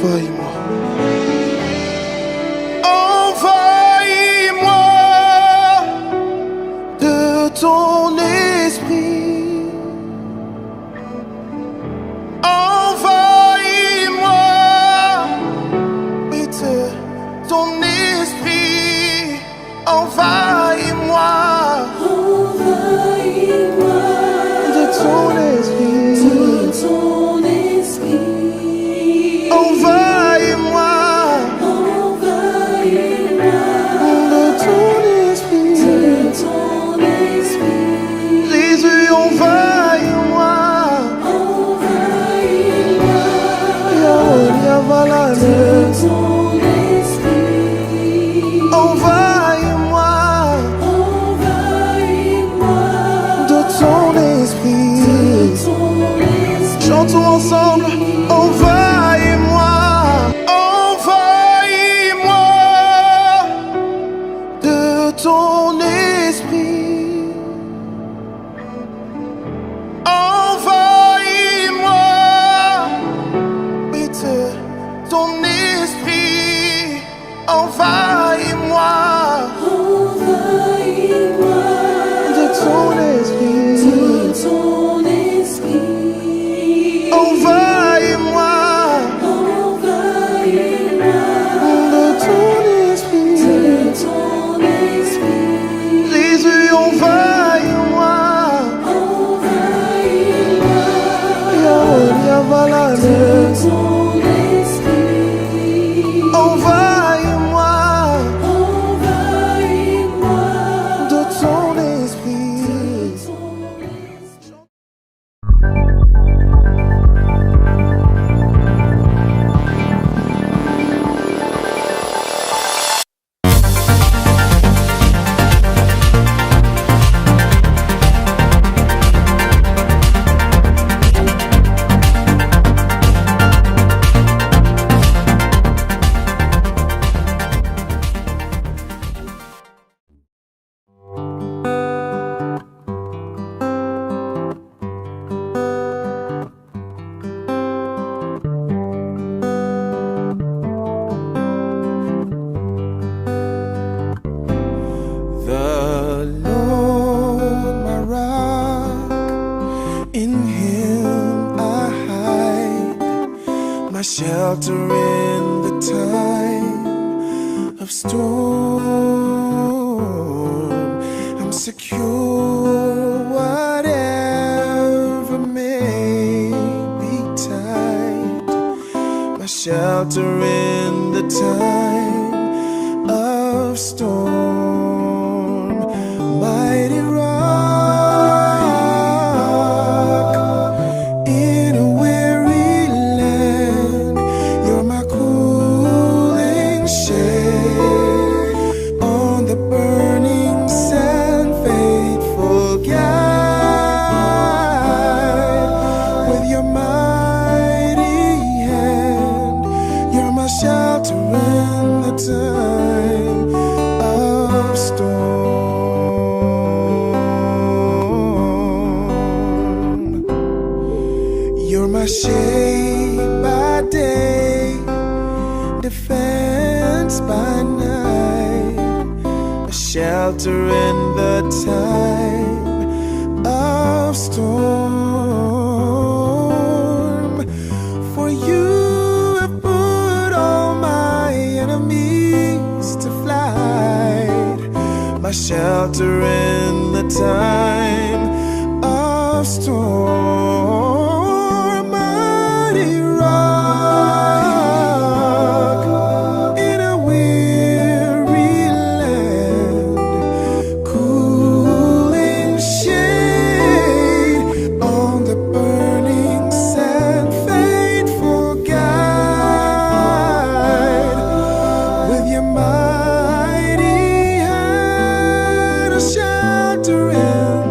envahis-moi. Envahis-moi de ton esprit. Envahis-moi de ton esprit. Envahis-moi De ton esprit. Envahis-moi De ton esprit. Jésus, envahis-moi. Yahweh, Yavalane. Envahis-moi De ton esprit. Chantons ensemble. Envahis-moi. Envahis-moi de ton esprit. Envahis-moi de ton esprit. Envahis-moi De ton esprit. envahis-moi De ton esprit. Jésus, envahis-moi. Yahweh, Yavalane. Envahis-moi De ton esprit. The Lord, my rock, in Him I hide, my shelter in the time of storm. I'm secure, whatever may betide, my shelter in the time of storm. Mighty rock in a weary land, you're my cooling shade on the burning sand, faithful guide. With your mighty hand, you're my shelter in the time of storm. You're my shade by day, defense by night, a shelter in the time of storm. For you have put all my enemies to flight, my shelter in the time of storm. Mighty rock in a weary land, cooling shade on the burning sand, faithful guide. With your mighty hand, a shelter in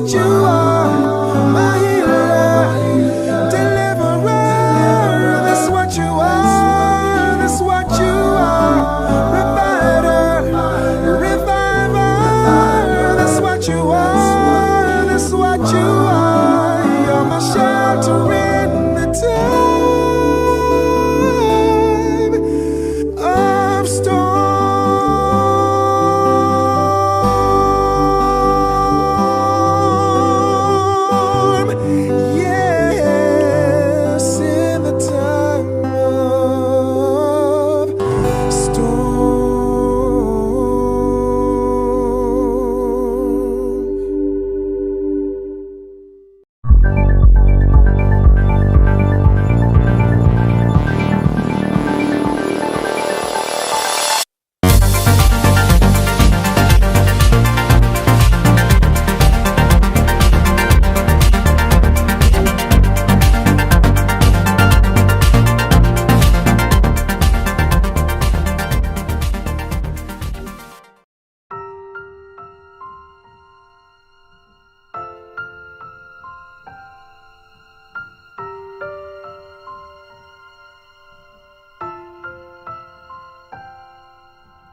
what you are. My healer, deliverer, that's what you are. That's what you are. Provider, reviver, that's what you are. That's what you are. You're my shelter in the time of storm. Yes, in the time of storm.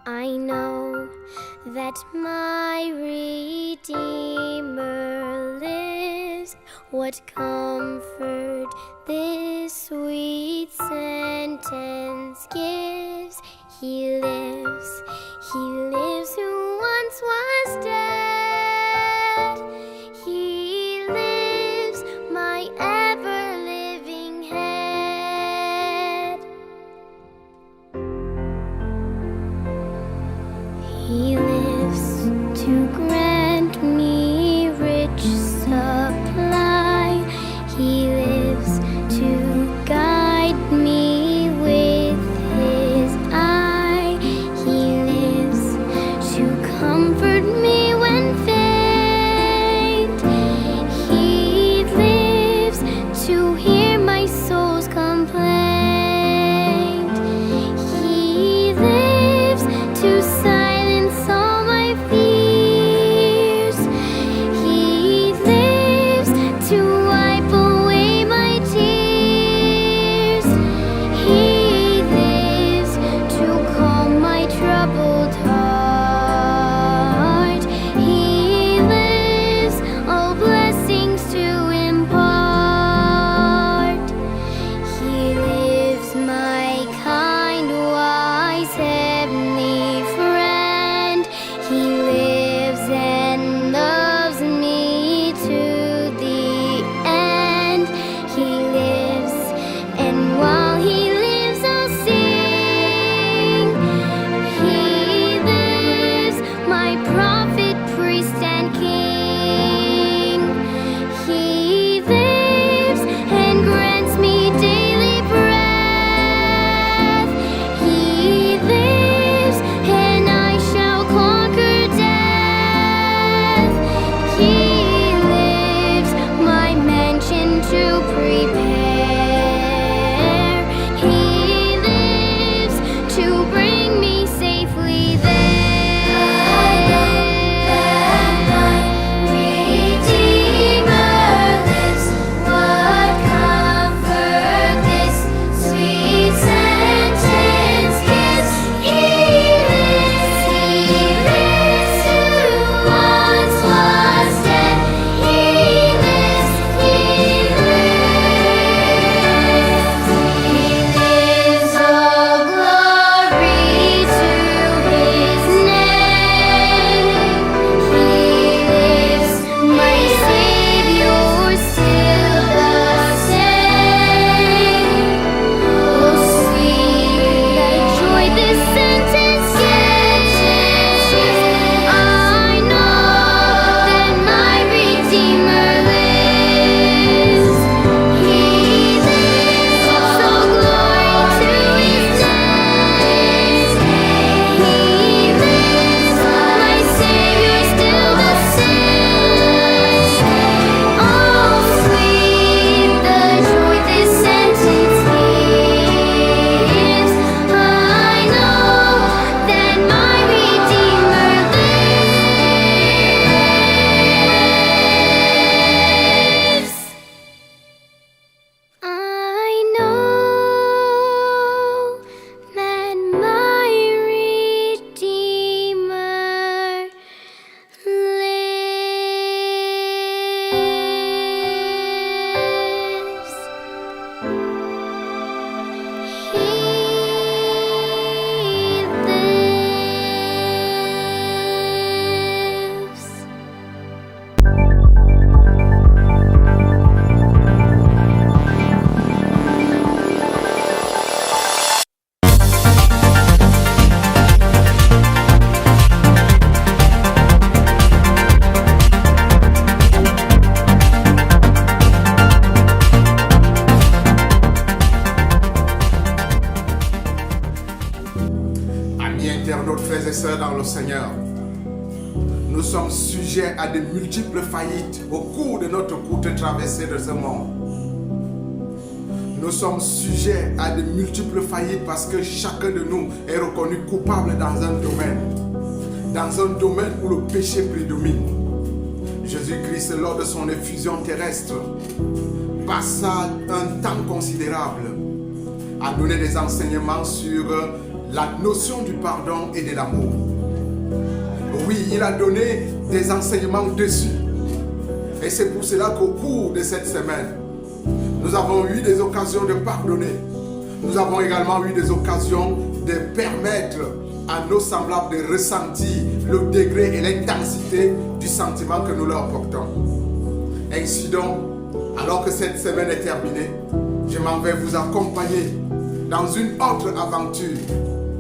I know that my Redeemer lives. What comfort this sweet sentence gives. He lives who once was dead. He lives, my ever-living head. He lives to grant me rich supply. He lives to guide me with his eye. He lives to comfort me sœurs dans le Seigneur, nous sommes sujets à de multiples faillites au cours de notre courte traversée de ce monde. Nous sommes sujets à de multiples faillites parce que chacun de nous est reconnu coupable dans un domaine où le péché prédomine. Jésus-Christ, lors de son effusion terrestre, passa un temps considérable à donner des enseignements sur la notion du pardon et de l'amour. Oui, il a donné des enseignements dessus. Et c'est pour cela qu'au cours de cette semaine, nous avons eu des occasions de pardonner. Nous avons également eu des occasions de permettre à nos semblables de ressentir le degré et l'intensité du sentiment que nous leur portons. Ainsi donc, alors que cette semaine est terminée, je m'en vais vous accompagner dans une autre aventure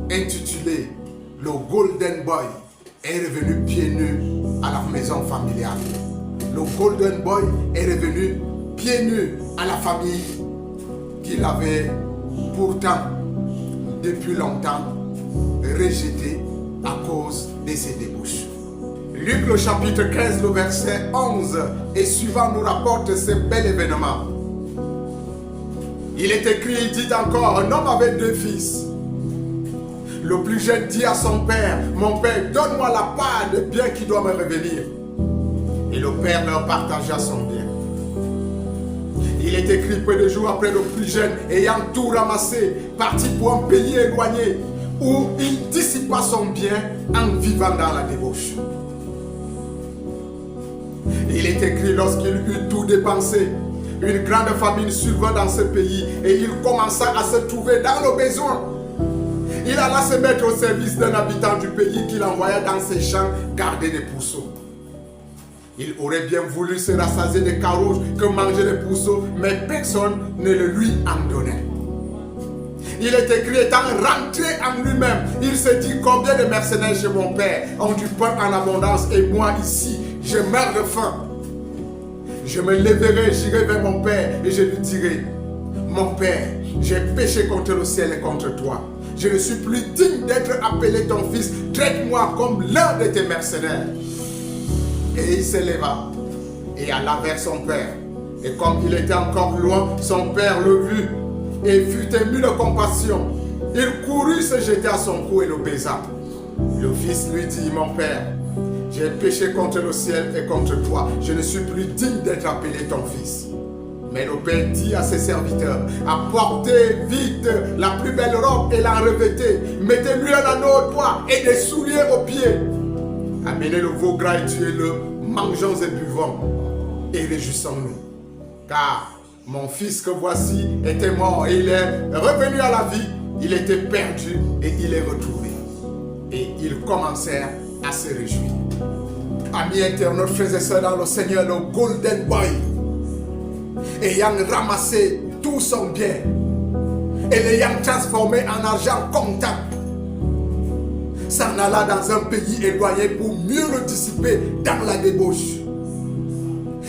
intitulée « Le Golden Boy est revenu pieds nus à la maison familiale ». Le Golden Boy est revenu pieds nus à la famille qu'il avait pourtant depuis longtemps rejeté à cause de ses débauches. Luc le chapitre 15, le verset 11 et suivant nous rapporte ce bel événement. Il est écrit, il dit encore, un homme avait 2 fils. Le plus jeune dit à son père, mon père, donne-moi la part des biens qui doit me revenir. Et le père leur partagea son bien. Il est écrit peu de jours après, le plus jeune, ayant tout ramassé, partit pour un pays éloigné, où il dissipa son bien en vivant dans la débauche. Il est écrit, lorsqu'il eut tout dépensé, une grande famine survint dans ce pays et il commença à se trouver dans le besoin. Il alla se mettre au service d'un habitant du pays qu'il envoya dans ses champs garder des pourceaux. Il aurait bien voulu se rassasier des carouges que mangeaient les pourceaux, mais personne ne le lui en donnait. Il est écrit, étant rentré en lui-même, il se dit, combien de mercenaires chez mon père ont du pain en abondance et moi ici, je meurs de faim. Je me lèverai, j'irai vers mon père et je lui dirai, mon père, j'ai péché contre le ciel et contre toi. Je ne suis plus digne d'être appelé ton fils. Traite-moi comme l'un de tes mercenaires. Et il s'éleva et alla vers son père. Et comme il était encore loin, son père le vit et fut ému de compassion. Il courut se jeter à son cou et le baisa. Le fils lui dit, mon père, j'ai péché contre le ciel et contre toi. Je ne suis plus digne d'être appelé ton fils. Mais le père dit à ses serviteurs, apportez vite la plus belle robe et la revêtez. Mettez-lui un anneau au doigt et des souliers aux pieds. Amenez le veau gras et tuez-le, mangeons et buvons et réjouissons-nous. Car mon fils que voici était mort et il est revenu à la vie. Il était perdu et il est retrouvé. Et ils commencèrent à se réjouir. Amis internautes, frères et sœurs dans le Seigneur, le Golden Boy, ayant ramassé tout son bien et l'ayant transformé en argent comptant, s'en alla dans un pays éloigné pour mieux le dissiper dans la débauche.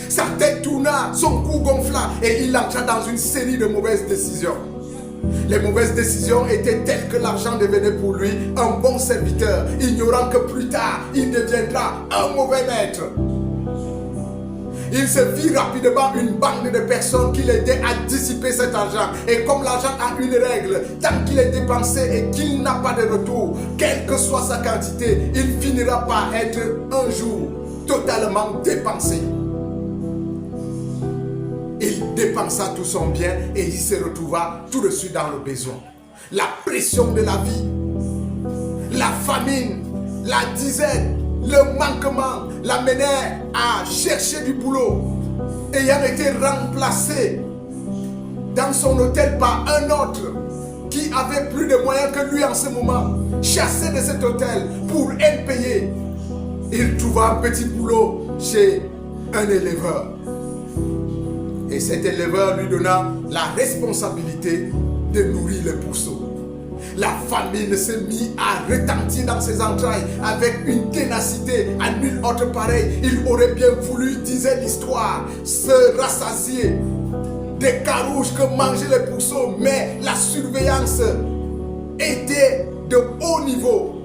Sa tête tourna, son cou gonfla et il entra dans une série de mauvaises décisions. Les mauvaises décisions étaient telles que l'argent devenait pour lui un bon serviteur, ignorant que plus tard il deviendra un mauvais maître. Il se fit rapidement une bande de personnes qui l'aidaient à dissiper cet argent. Et comme l'argent a une règle, tant qu'il est dépensé et qu'il n'a pas de retour, quelle que soit sa quantité, il finira par être un jour totalement dépensé. Il dépensa tout son bien et il se retrouva tout de suite dans le besoin. La pression de la vie, la famine, la disette, le manquement l'amenait à chercher du boulot. Ayant été remplacé dans son hôtel par un autre qui avait plus de moyens que lui en ce moment, chassé de cet hôtel pour impayé, il trouva un petit boulot chez un éleveur. Et cet éleveur lui donna la responsabilité de nourrir les pourceaux. La famine s'est mise à retentir dans ses entrailles avec une ténacité à nul autre pareil. Il aurait bien voulu, disait l'histoire, se rassasier des carouges que mangeaient les pourceaux, mais la surveillance était de haut niveau.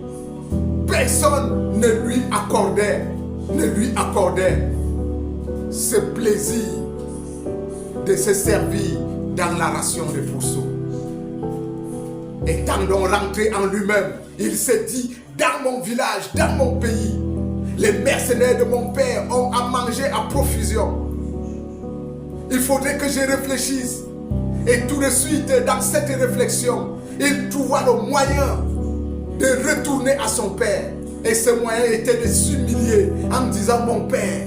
personne ne lui accordait ce plaisir de se servir dans la ration de pourceau. Étant donc rentré en lui-même, il s'est dit, dans mon village, dans mon pays, les mercenaires de mon père ont à manger à profusion. Il faudrait que je réfléchisse. Et tout de suite, dans cette réflexion, il trouva le moyen de retourner à son père. Et ce moyen était de s'humilier en disant, mon père,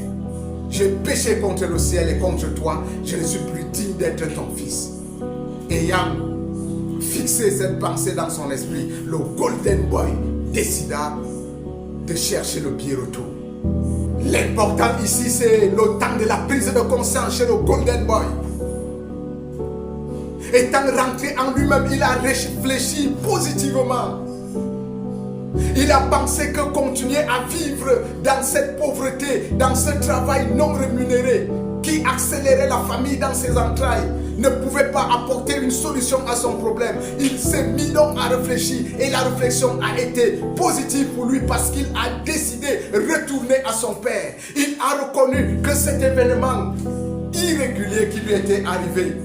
j'ai péché contre le ciel et contre toi, je ne suis plus digne d'être ton fils. Ayant fixé cette pensée dans son esprit, le Golden Boy décida de chercher le pied retour. L'important ici, c'est le temps de la prise de conscience chez le Golden Boy. Étant rentré en lui-même, il a réfléchi positivement. Il a pensé que continuer à vivre dans cette pauvreté, dans ce travail non rémunéré, qui accélérait la famille dans ses entrailles, ne pouvait pas apporter une solution à son problème. Il s'est mis donc à réfléchir et la réflexion a été positive pour lui parce qu'il a décidé de retourner à son père. Il a reconnu que cet événement irrégulier qui lui était arrivé,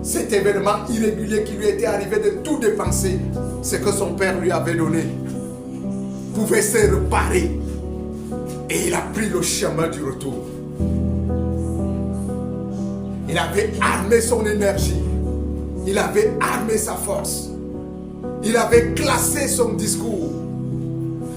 cet événement irrégulier qui lui était arrivé de tout dépenser, ce que son père lui avait donné, pouvait se réparer. Et il a pris le chemin du retour. Il avait armé son énergie. Il avait armé sa force. Il avait classé son discours.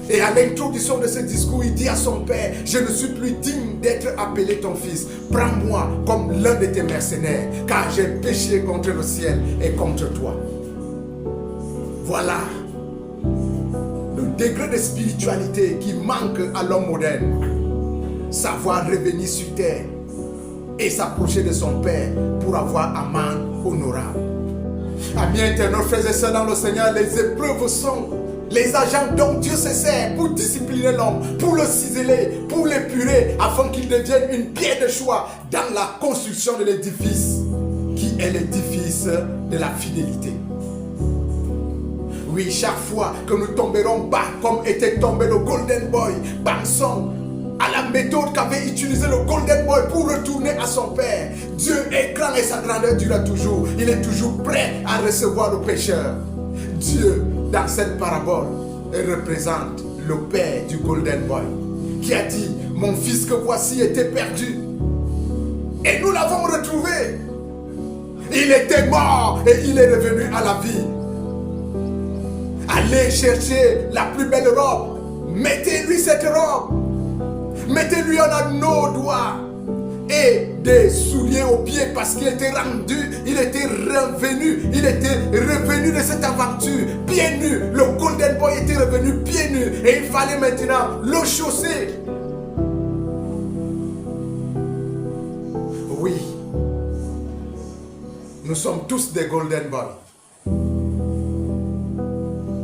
Et à l'introduction de ce discours, il dit à son père, je ne suis plus digne d'être appelé ton fils. Prends-moi comme l'un de tes mercenaires, car j'ai péché contre le ciel et contre toi. Voilà le degré de spiritualité qui manque à l'homme moderne. Savoir revenir sur terre et s'approcher de son Père pour avoir amende honorable. Amis internautes, frères et sœurs dans le Seigneur, les épreuves sont les agents dont Dieu se sert pour discipliner l'homme, pour le ciseler, pour l'épurer, afin qu'il devienne une pierre de choix dans la construction de l'édifice, qui est l'édifice de la fidélité. Oui, chaque fois que nous tomberons bas, comme était tombé le Golden Boy, pensons à la méthode qu'avait utilisée le Golden Boy pour retourner à son Père. Dieu est grand et sa grandeur dure toujours. Il est toujours prêt à recevoir le pécheur. Dieu, dans cette parabole, représente le Père du Golden Boy, qui a dit, mon fils que voici était perdu. Et nous l'avons retrouvé. Il était mort et il est revenu à la vie. Allez chercher la plus belle robe. Mettez-lui cette robe. Mettez-lui un anneau au doigt et des souliers aux pieds parce qu'il était rendu, il était revenu de cette aventure pieds nus. Le Golden Boy était revenu pieds nus et il fallait maintenant le chausser. Oui, nous sommes tous des Golden Boys.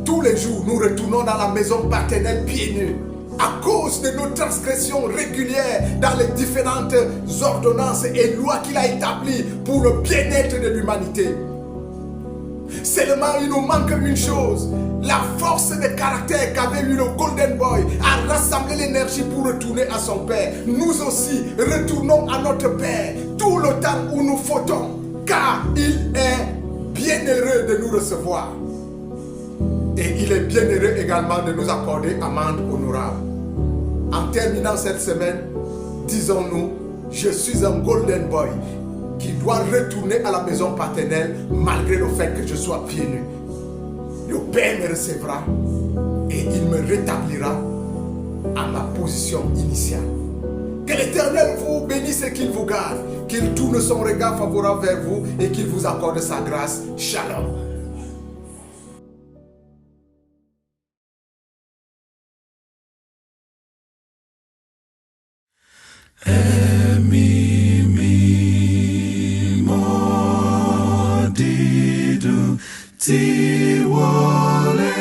Tous les jours, nous retournons dans la maison paternelle pieds nus à cause de nos transgressions régulières dans les différentes ordonnances et lois qu'il a établies pour le bien-être de l'humanité. Seulement, il nous manque une chose, la force de caractère qu'avait eu le Golden Boy à rassembler l'énergie pour retourner à son Père. Nous aussi, retournons à notre Père tout le temps où nous fautons, car il est bien heureux de nous recevoir. Et il est bien heureux également de nous accorder amende honorable. En terminant cette semaine, disons-nous, je suis un Golden Boy qui doit retourner à la maison paternelle malgré le fait que je sois pieds nus. Le Père me recevra et il me rétablira à ma position initiale. Que l'Éternel vous bénisse et qu'il vous garde, qu'il tourne son regard favorable vers vous et qu'il vous accorde sa grâce. Shalom. Ti wole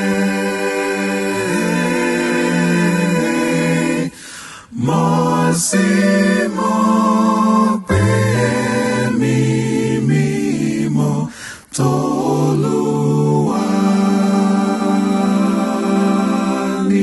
mo si mo pe mi mo toluwa ni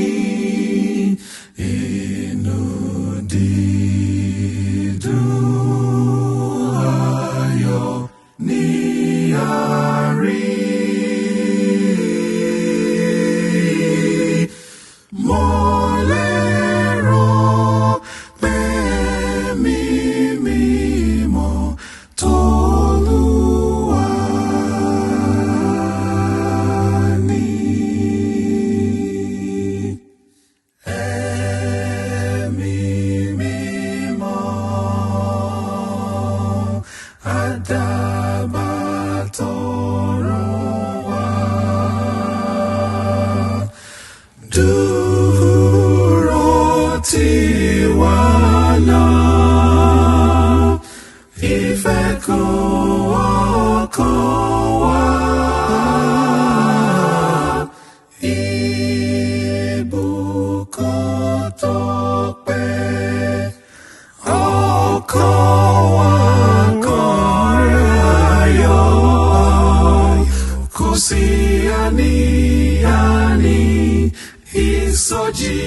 àdàbà tọ̀run wá. Dúró tì wá náà, ìfẹ́ kún ọkàn wa. Ìbùkún tó pé ọkàn wa kọrin ayọ̀, kò sí àní-àní ìsọjí